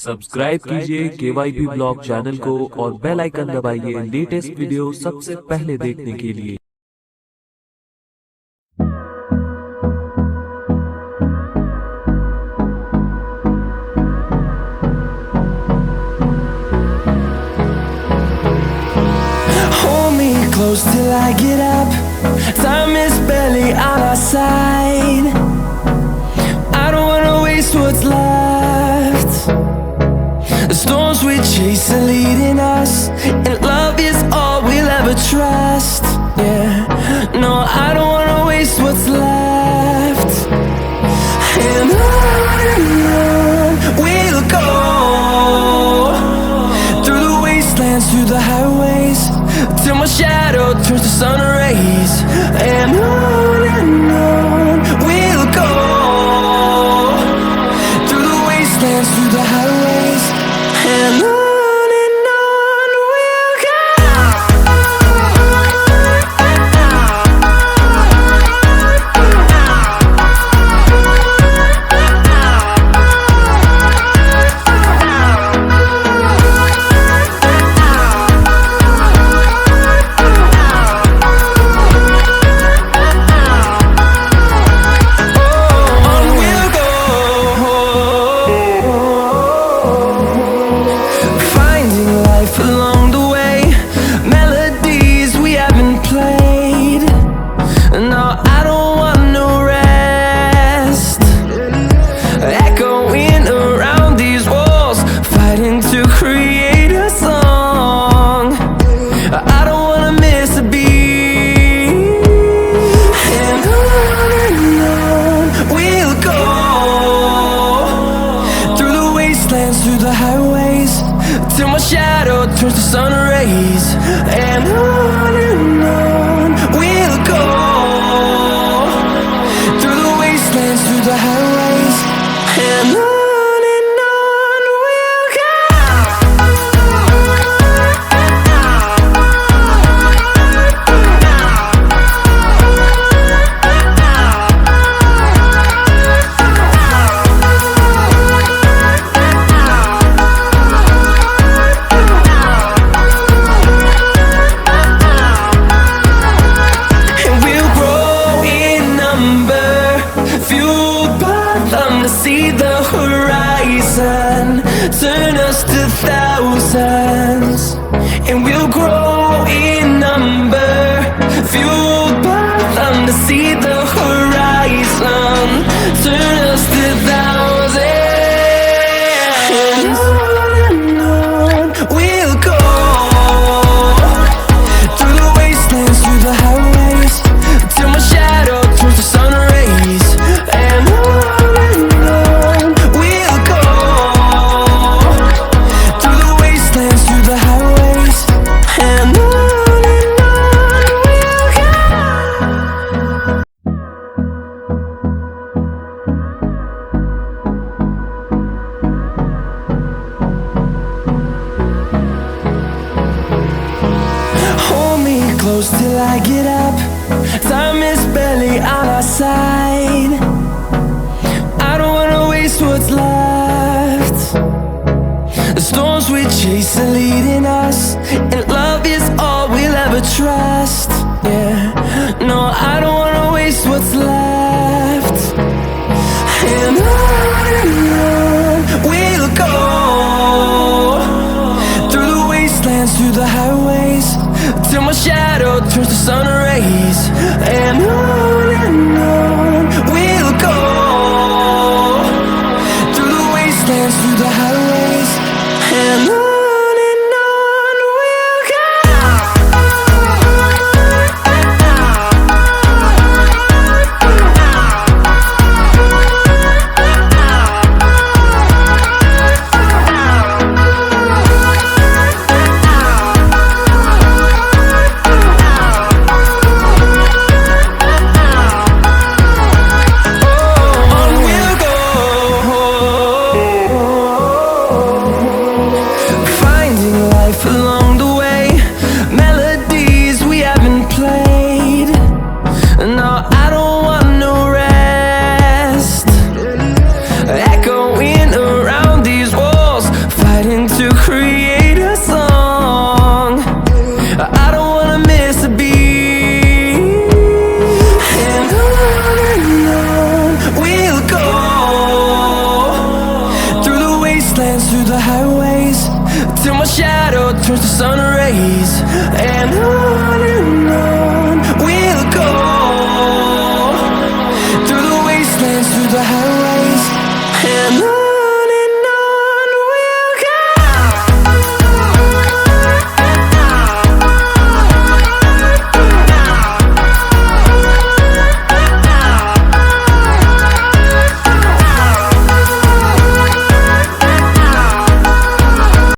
Subscribe कीजिए KYP blog channel को और बेल आइकन दबाइए लेटेस्ट वीडियो सबसे पहले देखने के लिए। Hold me close till I get up. Time is barely on our side. I don't wanna waste what's left. The storms we chase are leading us, and love is all we'll ever trust. Yeah, no, I don't wanna waste what's left. And on we'll go, through the wastelands, through the highways, till my shadow turns to sun rays. And on we'll go, through the wastelands, through the highways, and on we'll go. Along the way, melodies we haven't played. No, I don't want no rest. Echoing around these walls, fighting to create a song. I don't wanna miss a beat. And on we'll go, through the wastelands, through the highways, till my shadow turns to sun rays. And on we'll go, through the wastelands, through the highways, and on we'll go. To see the horizon turn us to thousands, and we'll grow in number, fueled by them. To see the horizon turn us to thousands, and on we'll go, through the wastelands, through the highways, till my shadow turns to sun rays. And close till I get up. Time is barely on our side. I don't wanna waste what's left. The storms we chase are leading us, and love is all we'll ever trust. Yeah, no, I don't wanna waste what's left. And on we'll go, through the wastelands, through the highways, till my shadow turns to sun rays. And on we'll go, through the wastelands, through the highways, and on. till my shadow turns to sun rays. And on we'll go, through the wastelands, through the highways.